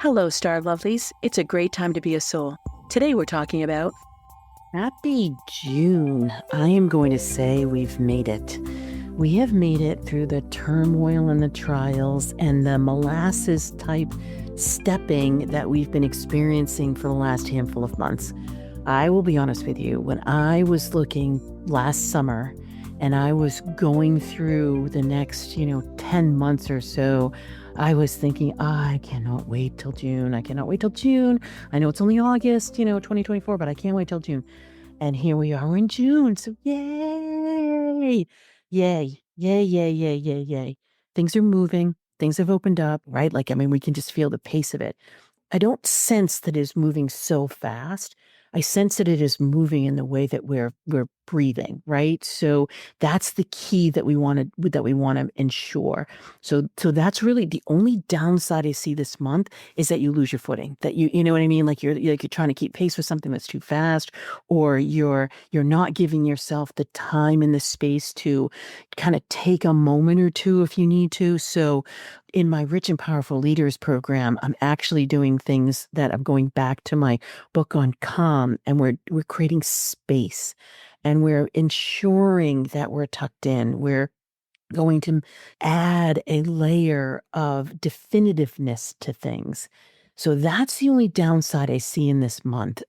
Hello, Star Lovelies. It's a great time to be a soul. Today we're talking about Happy June. I am going to say we've made it. We have made it through the turmoil and the trials and the molasses type stepping that we've been experiencing for the last handful of months. I will be honest with you, when I was looking last summer and I was going through the next, 10 months or so, I was thinking, I cannot wait till June. I cannot wait till June. I know it's only August, 2024, but I can't wait till June. And here we are in June. So yay, yay, yay, yay, yay, yay, yay. Things are moving. Things have opened up, right? We can just feel the pace of it. I don't sense that it is moving so fast. I sense that it is moving in the way that we're breathing, right? So that's the key that we want to ensure. So that's really the only downside I see this month is that you lose your footing. That you know what I mean? Like you're trying to keep pace with something that's too fast, or you're not giving yourself the time and the space to kind of take a moment or two if you need to. So in my Rich and Powerful Leaders program, I'm actually doing things that I'm going back to my book on calm, and we're creating space, and we're ensuring that we're tucked in. We're going to add a layer of definitiveness to things. So that's the only downside I see in this month,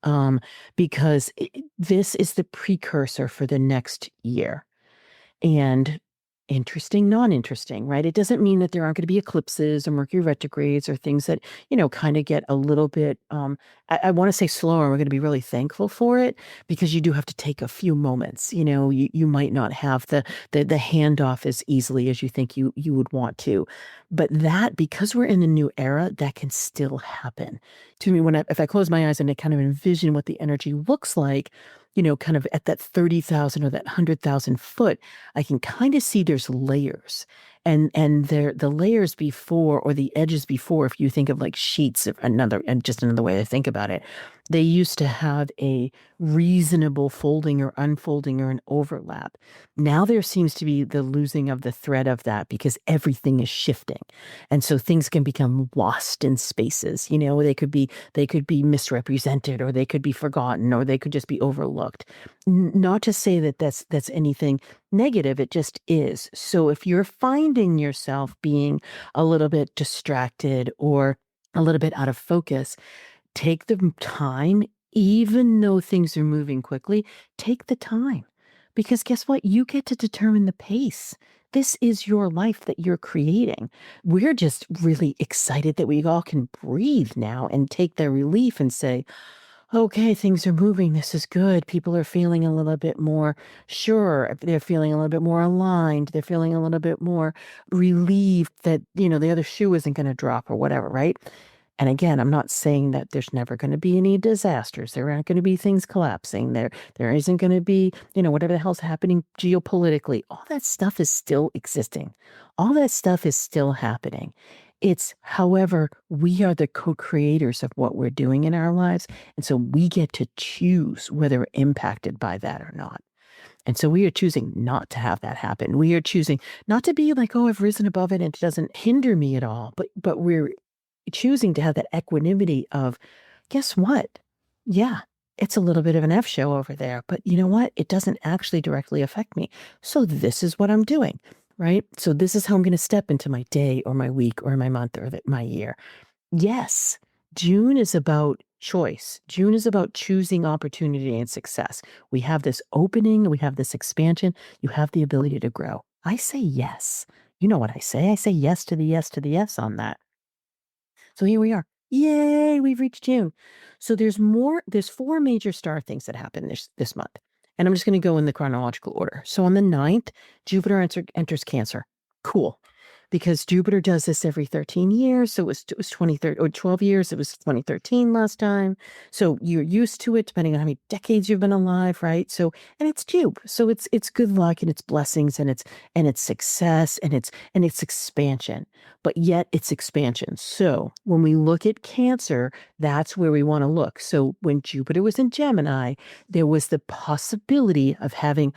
because this is the precursor for the next year. And interesting, non-interesting, right? It doesn't mean that there aren't going to be eclipses or Mercury retrogrades or things that, kind of get a little bit, I want to say slower. We're going to be really thankful for it because you do have to take a few moments. You might not have the handoff as easily as you think you would want to. But that, because we're in a new era, that can still happen. To me, if I close my eyes and I kind of envision what the energy looks like, kind of at that 30,000 or that 100,000 foot, I can kind of see there's layers, and the layers before, or the edges before, if you think of like sheets, just another way to think about it, they used to have a reasonable folding or unfolding or an overlap. Now there seems to be the losing of the thread of that because everything is shifting. And so things can become lost in spaces. They could be misrepresented, or they could be forgotten, or they could just be overlooked. Not to say that that's anything negative, it just is. So if you're finding yourself being a little bit distracted or a little bit out of focus, take the time, even though things are moving quickly, take the time. Because guess what? You get to determine the pace. This is your life that you're creating. We're just really excited that we all can breathe now and take the relief and say, okay, things are moving. This is good. People are feeling a little bit more sure. They're feeling a little bit more aligned. They're feeling a little bit more relieved that, the other shoe isn't going to drop or whatever, right? And again, I'm not saying that there's never going to be any disasters. There aren't going to be things collapsing. There isn't going to be, whatever the hell's happening geopolitically. All that stuff is still existing. All that stuff is still happening. It's, however, we are the co-creators of what we're doing in our lives. And so we get to choose whether we're impacted by that or not. And so we are choosing not to have that happen. We are choosing not to be like, oh, I've risen above it and it doesn't hinder me at all. But we're choosing to have that equanimity of, guess what? Yeah, it's a little bit of an F show over there, but you know what? It doesn't actually directly affect me. So this is what I'm doing, right? So this is how I'm going to step into my day or my week or my month or my year. Yes, June is about choice. June is about choosing opportunity and success. We have this opening, we have this expansion, you have the ability to grow. I say yes. You know what I say? I say yes to the yes to the yes on that. So here we are. Yay, we've reached June. So there's 4 major star things that happen this month. And I'm just going to go in the chronological order. So on the 9th, Jupiter enters Cancer. Cool. Because Jupiter does this every 13 years. So it was 12 years. It was 2013 last time. So you're used to it depending on how many decades you've been alive, right? So, and it's Jupe. So it's good luck and it's blessings and it's success and it's expansion. But yet it's expansion. So when we look at Cancer, that's where we want to look. So when Jupiter was in Gemini, there was the possibility of having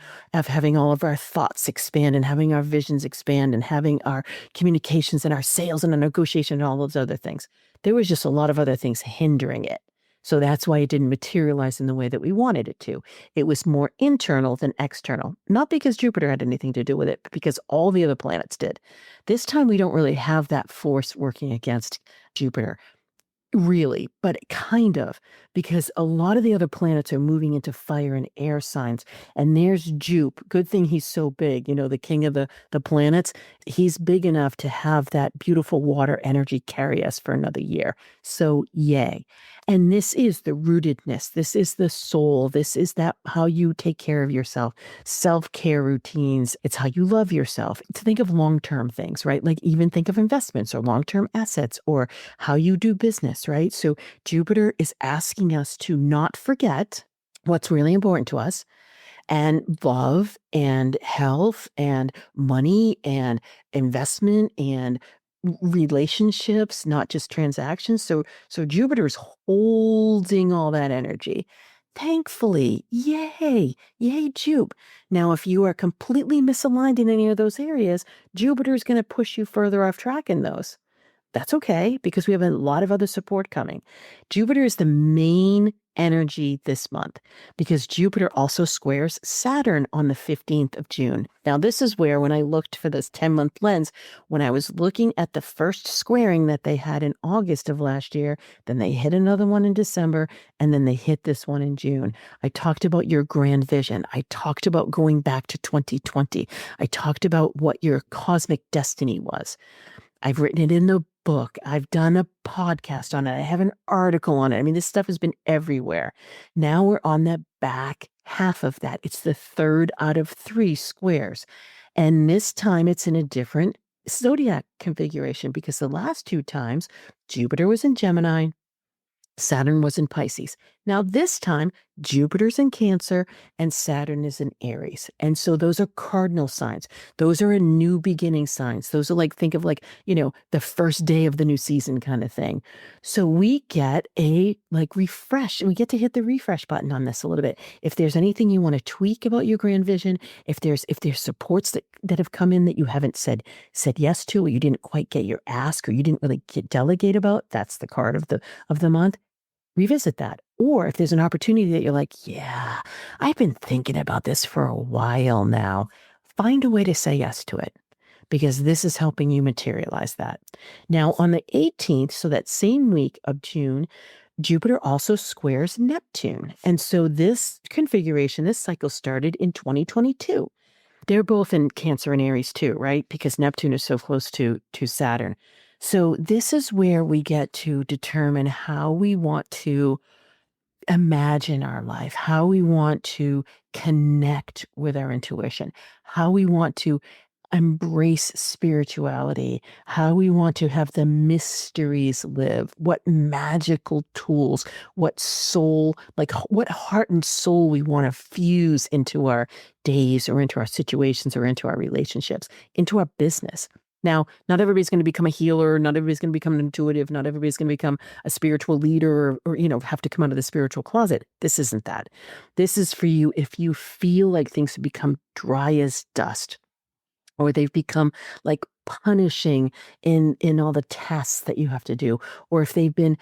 all of our thoughts expand and having our visions expand and having our communications and our sales and our negotiation and all those other things. There was just a lot of other things hindering it. So that's why it didn't materialize in the way that we wanted it to. It was more internal than external, not because Jupiter had anything to do with it, but because all the other planets did. This time, we don't really have that force working against Jupiter. Really, but kind of, because a lot of the other planets are moving into fire and air signs. And there's Jupe. Good thing he's so big, the king of the planets. He's big enough to have that beautiful water energy carry us for another year. So yay. And this is the rootedness. This is the soul. This is that how you take care of yourself, self-care routines. It's how you love yourself. To think of long-term things, right? Like even think of investments or long-term assets or how you do business, right? So Jupiter is asking us to not forget what's really important to us, and love and health and money and investment and relationships, not just transactions. So Jupiter's holding all that energy. Thankfully, yay, Jupe. Now, if you are completely misaligned in any of those areas, Jupiter's going to push you further off track in those. That's okay, because we have a lot of other support coming. Jupiter is the main energy this month because Jupiter also squares Saturn on the 15th of June. Now, this is where, when I looked for this 10-month lens, when I was looking at the first squaring that they had in August of last year, then they hit another one in December, and then they hit this one in June. I talked about your grand vision. I talked about going back to 2020. I talked about what your cosmic destiny was. I've written it in the book. I've done a podcast on it. I have an article on it. I mean, this stuff has been everywhere. Now we're on the back half of that. It's the third out of 3 squares. And this time it's in a different zodiac configuration because the last 2 times Jupiter was in Gemini, Saturn was in Pisces. Now, this time, Jupiter's in Cancer and Saturn is in Aries. And so those are cardinal signs. Those are a new beginning signs. Those are think of the first day of the new season kind of thing. So we get a refresh. We get to hit the refresh button on this a little bit. If there's anything you want to tweak about your grand vision, if there's supports that have come in that you haven't said yes to, or you didn't quite get your ask, or you didn't really delegate about, that's the card of the month. Revisit that. Or if there's an opportunity that you're like, yeah, I've been thinking about this for a while now, find a way to say yes to it, because this is helping you materialize that. Now, on the 18th, so that same week of June, Jupiter also squares Neptune. And so this configuration, this cycle started in 2022. They're both in Cancer and Aries too, right? Because Neptune is so close to Saturn. So this is where we get to determine how we want to imagine our life, how we want to connect with our intuition, how we want to embrace spirituality, how we want to have the mysteries live, what magical tools, what soul, what heart and soul we want to fuse into our days or into our situations or into our relationships, into our business. Now, not everybody's going to become a healer. Not everybody's going to become an intuitive. Not everybody's going to become a spiritual leader or have to come out of the spiritual closet. This isn't that. This is for you if you feel like things have become dry as dust, or they've become punishing in all the tasks that you have to do, or if they've been,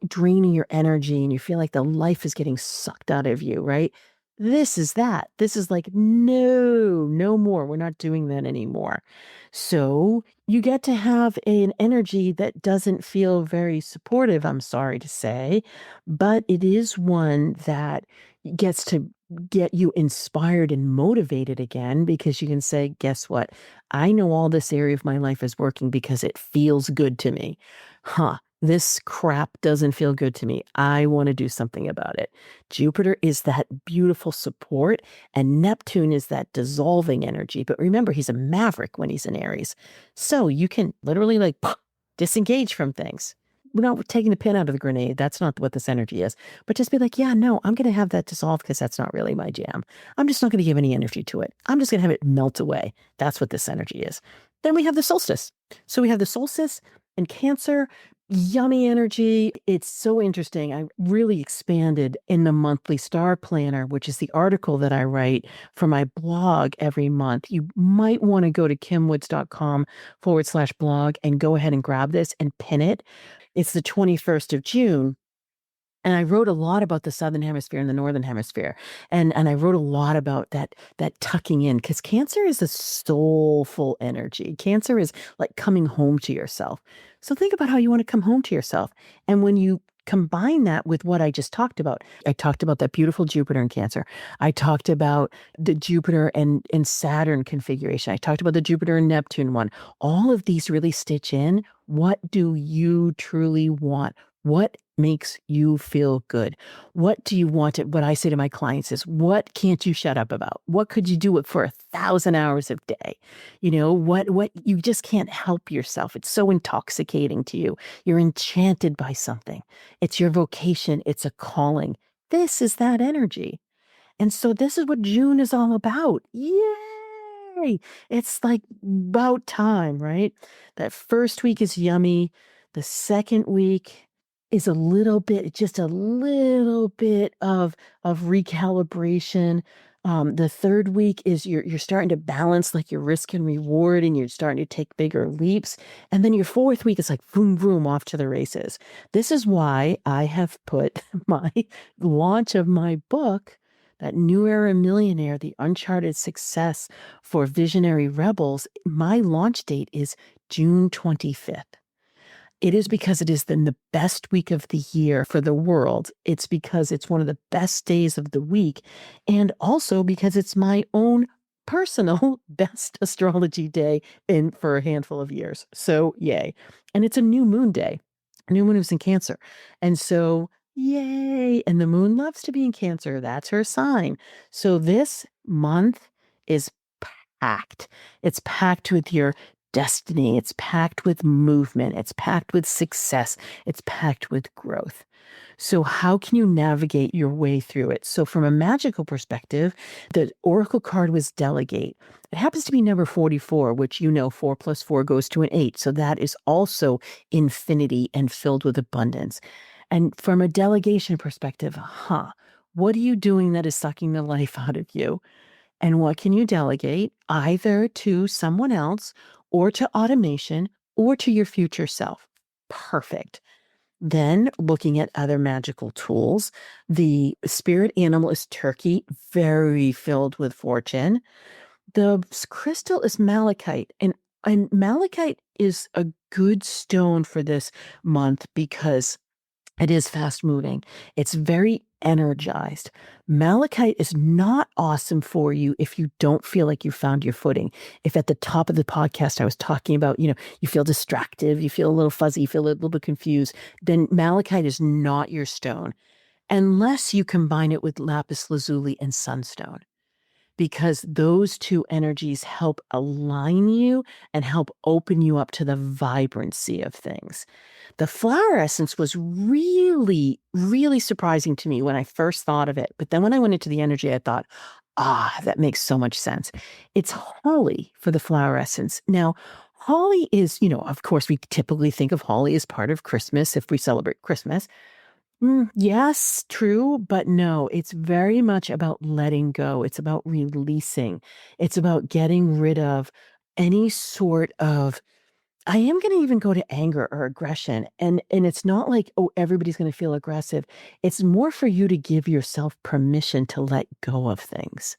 draining your energy and you feel like the life is getting sucked out of you, right? This is that. This is no more. We're not doing that anymore. So you get to have an energy that doesn't feel very supportive, I'm sorry to say, but it is one that gets to get you inspired and motivated again, because you can say, guess what? I know all this area of my life is working because it feels good to me. This crap doesn't feel good to me. I want to do something about it. Jupiter is that beautiful support, and Neptune is that dissolving energy. But remember, he's a maverick when he's in Aries. So you can literally disengage from things. We're not taking the pin out of the grenade. That's not what this energy is. But just be like, yeah, no, I'm going to have that dissolve because that's not really my jam. I'm just not going to give any energy to it. I'm just going to have it melt away. That's what this energy is. Then we have the solstice. So we have the solstice in Cancer, Yummy energy. It's so interesting. I really expanded in the monthly star planner, which is the article that I write for my blog every month. You might want to go to kimwoods.com/blog and go ahead and grab this and pin it. It's the 21st of June. And I wrote a lot about the Southern Hemisphere and the Northern Hemisphere. And I wrote a lot about that tucking in, because Cancer is a soulful energy. Cancer is like coming home to yourself. So think about how you want to come home to yourself. And when you combine that with what I just talked about, I talked about that beautiful Jupiter in Cancer. I talked about the Jupiter and Saturn configuration. I talked about the Jupiter and Neptune one. All of these really stitch in. What do you truly want? What makes you feel good? What do you want? What I say to my clients is, what can't you shut up about? What could you do it for 1,000 hours a day? What you just can't help yourself. It's so intoxicating to you. You're enchanted by something. It's your vocation. It's a calling. This is that energy. And so this is what June is all about. Yay! It's like about time, right? That first week is yummy. The second week is just a little bit of recalibration. The third week is you're starting to balance like your risk and reward, and you're starting to take bigger leaps. And then your fourth week is like boom, boom, off to the races. This is why I have put my launch of my book, that New Era Millionaire, the Uncharted Success for Visionary Rebels, my launch date is June 25th. It is because it is then the best week of the year for the world. It's because it's one of the best days of the week. And also because it's my own personal best astrology day for a handful of years. So yay. And it's a new moon day. New moon is in Cancer. And so yay. And the moon loves to be in Cancer. That's her sign. So this month is packed. It's packed with your destiny. It's packed with movement. It's packed with success. It's packed with growth. So how can you navigate your way through it? So from a magical perspective, the oracle card was delegate. It happens to be number 44, which 4 plus 4 goes to an 8. So that is also infinity and filled with abundance. And from a delegation perspective, what are you doing that is sucking the life out of you? And what can you delegate either to someone else or to automation or to your future self? Perfect. Then looking at other magical tools, the spirit animal is turkey, very filled with fortune. The crystal is malachite, and malachite is a good stone for this month because it is fast moving. It's very energized. Malachite is not awesome for you if you don't feel like you found your footing. If at the top of the podcast I was talking about, you feel distracted, you feel a little fuzzy, you feel a little bit confused, then malachite is not your stone unless you combine it with lapis lazuli and sunstone, because those two energies help align you and help open you up to the vibrancy of things. The flower essence was really, really surprising to me when I first thought of it. But then when I went into the energy, I thought, that makes so much sense. It's holly for the flower essence. Now, holly is, of course, we typically think of holly as part of Christmas if we celebrate Christmas. Yes, true, but no, it's very much about letting go. It's about releasing. It's about getting rid of any sort of, I am going to even go to anger or aggression. And it's not like, oh, everybody's going to feel aggressive. It's more for you to give yourself permission to let go of things.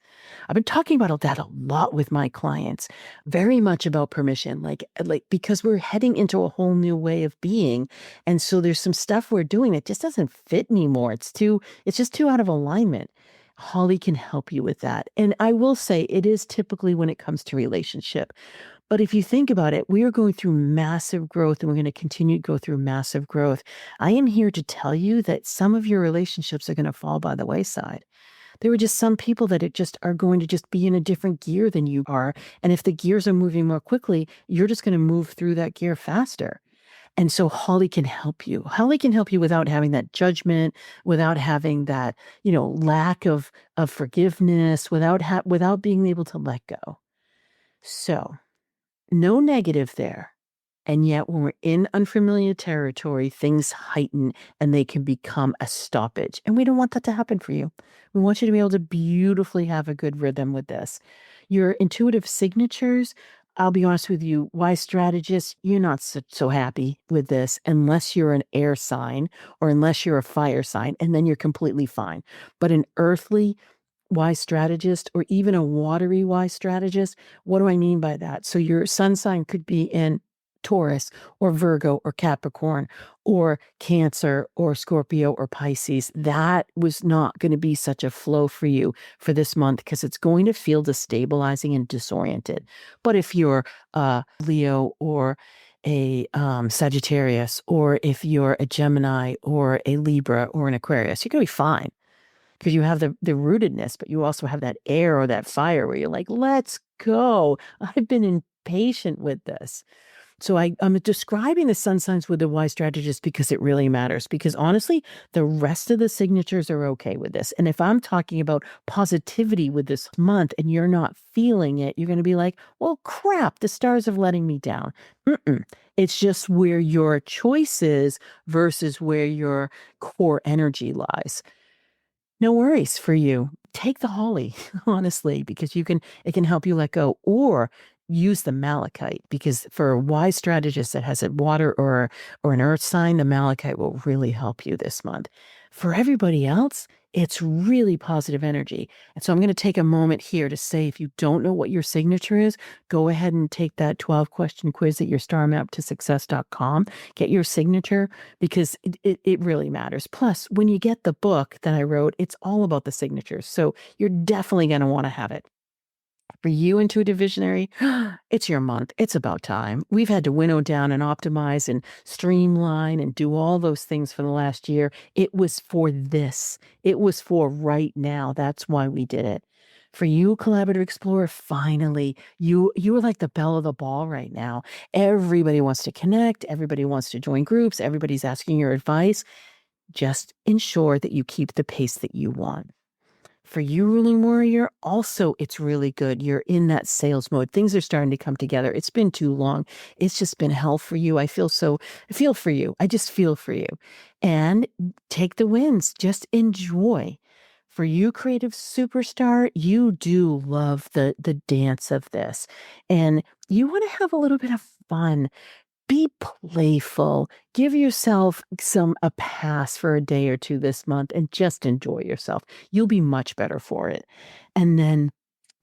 I've been talking about that a lot with my clients, very much about permission, like because we're heading into a whole new way of being. And so there's some stuff we're doing that just doesn't fit anymore. It's just too out of alignment. Holly can help you with that. And I will say it is typically when it comes to relationship. But if you think about it, we are going through massive growth and we're going to continue to go through massive growth. I am here to tell you that some of your relationships are going to fall by the wayside. There are just some people that are going to just be in a different gear than you are. And if the gears are moving more quickly, you're just going to move through that gear faster. And so Holly can help you. Holly can help you without having that judgment, without having that, lack of forgiveness, without being able to let go. So no negative there. And yet when we're in unfamiliar territory, things heighten and they can become a stoppage. And we don't want that to happen for you. We want you to be able to beautifully have a good rhythm with this. Your intuitive signatures, I'll be honest with you, wise strategist, you're not so happy with this unless you're an air sign or unless you're a fire sign, and then you're completely fine. But an earthly wise strategist or even a watery wise strategist, what do I mean by that? So your sun sign could be in Taurus or Virgo or Capricorn or Cancer or Scorpio or Pisces. That was not going to be such a flow for you for this month because it's going to feel destabilizing and disoriented. But if you're Leo or a Sagittarius, or if you're a Gemini or a Libra or an Aquarius, you're going to be fine because you have the rootedness, but you also have that air or that fire where you're like, let's go. I've been impatient with this. So I'm describing the sun signs with the wise strategist because it really matters. Because honestly, the rest of the signatures are okay with this. And if I'm talking about positivity with this month and you're not feeling it, you're going to be like, well, crap, the stars are letting me down. It's just where your choice is versus where your core energy lies. No worries for you. Take the holly, honestly, because it can help you let go, or use the malachite because for a wise strategist that has a water or an earth sign, the malachite will really help you this month. For everybody else, it's really positive energy. And so I'm going to take a moment here to say, if you don't know what your signature is, go ahead and take that 12-question quiz at yourstarmaptosuccess.com. Get your signature because it really matters. Plus, when you get the book that I wrote, it's all about the signatures. So you're definitely going to want to have it. For you, intuitive visionary, it's your month. It's about time. We've had to winnow down and optimize and streamline and do all those things for the last year. It was for this. It was for right now. That's why we did it. For you, Collaborative Explorer, finally, you are like the belle of the ball right now. Everybody wants to connect. Everybody wants to join groups. Everybody's asking your advice. Just ensure that you keep the pace that you want. For you, ruling warrior, also, it's really good. You're in that sales mode. Things are starting to come together. It's been too long. It's just been hell for you. I feel for you. I just feel for you. And take the wins. Just enjoy. For you, creative superstar, you do love the dance of this. And you want to have a little bit of fun. Be playful. Give yourself a pass for a day or two this month and just enjoy yourself. You'll be much better for it. And then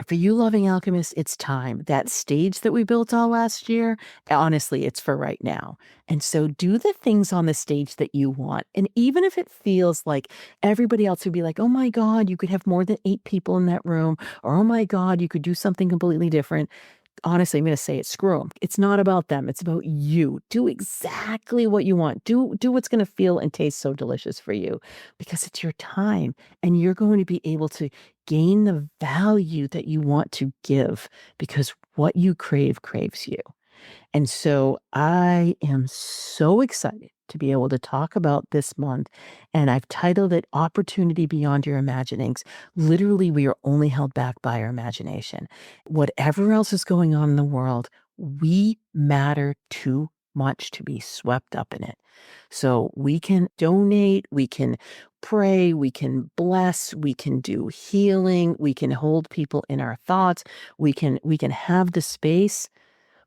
for you loving alchemists, it's time. That stage that we built all last year, honestly, it's for right now. And so do the things on the stage that you want. And even if it feels like everybody else would be like, oh my God, you could have more than 8 people in that room, or oh my God, you could do something completely different. Honestly, I'm going to say it. Screw them. It's not about them. It's about you. Do exactly what you want. Do what's going to feel and taste so delicious for you because it's your time and you're going to be able to gain the value that you want to give because what you crave craves you. And so I am so excited to be able to talk about this month. And I've titled it Opportunity Beyond Your Imaginings. Literally, we are only held back by our imagination. Whatever else is going on in the world, we matter too much to be swept up in it. So we can donate, we can pray, we can bless, we can do healing, we can hold people in our thoughts, we can have the space.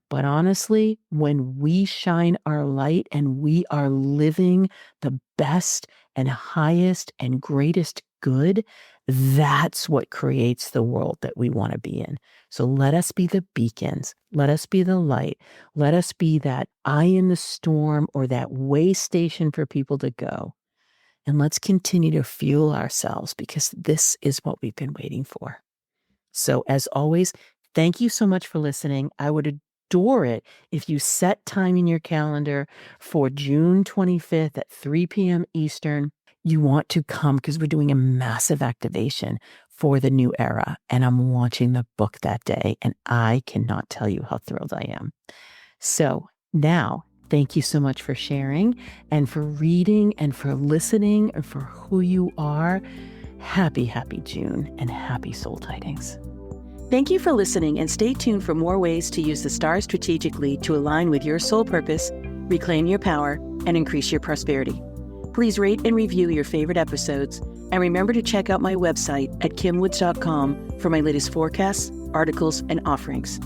But honestly, when we shine our light and we are living the best and highest and greatest good, that's what creates the world that we want to be in. So let us be the beacons. Let us be the light. Let us be that eye in the storm or that way station for people to go. And let's continue to fuel ourselves because this is what we've been waiting for. So as always, thank you so much for listening. I would adore it if you set time in your calendar for June 25th at 3 p.m. Eastern. You want to come because we're doing a massive activation for the new era. And I'm launching the book that day. And I cannot tell you how thrilled I am. So now, thank you so much for sharing and for reading and for listening and for who you are. Happy, happy June and happy soul tidings. Thank you for listening, and stay tuned for more ways to use the stars strategically to align with your soul purpose, reclaim your power, and increase your prosperity. Please rate and review your favorite episodes, and remember to check out my website at kimwoods.com for my latest forecasts, articles, and offerings.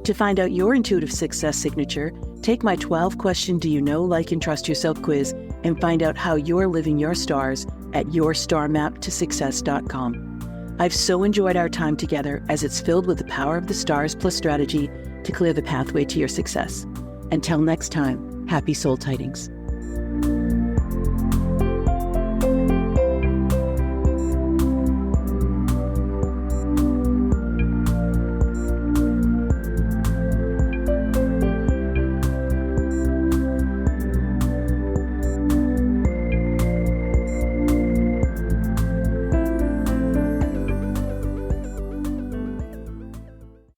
To find out your intuitive success signature, take my 12-question Do You Know, Like, and Trust Yourself quiz and find out how you're living your stars at yourstarmaptosuccess.com. I've so enjoyed our time together, as it's filled with the power of the stars plus strategy to clear the pathway to your success. Until next time, happy soul tidings.